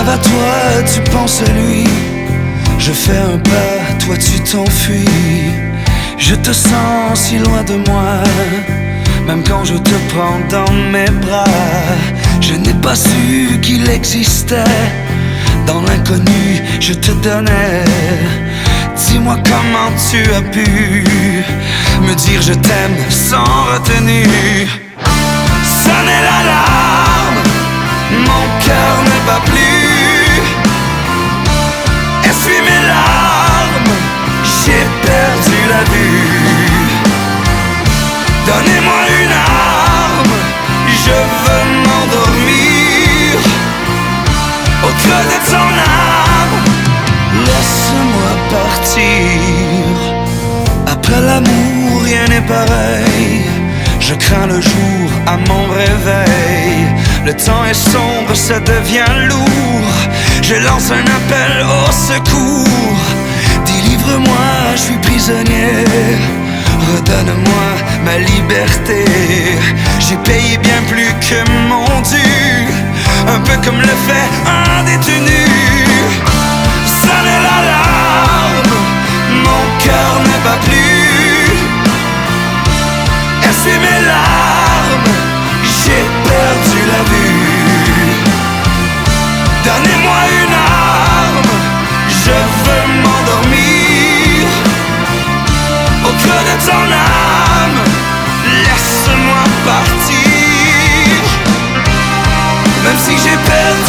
rêve à toi, tu penses à lui. Je fais un pas, toi tu t'enfuis. Je te sens si loin de moi, même quand je te prends dans mes bras. Je n'ai pas su qu'il existait. Dans l'inconnu, je te donnais. Dis-moi comment tu as pu me dire je t'aime sans retenue. Sonnez l'alarme, mon cœur ne bat plus. Essuie mes larmes, j'ai perdu la vue. Donnez-moi une arme, je veux m'endormir au creux de ton âme. Laisse-moi partir. Après l'amour, rien n'est pareil. Je crains le jour à mon réveil. Le temps est sombre, ça devient lourd. Je lance un appel au secours. Délivre-moi, je suis prisonnier. Redonne-moi ma liberté. J'ai payé bien plus que mon dû, un peu comme le fait un détenu. Sonnez l'alarme, mon cœur ne bat plus. Essuie mes larmes, j'ai perdu la vue. Donnez-moi une arme, je veux m'endormir au creux de ton âme. Laisse-moi partir, même si j'ai perdu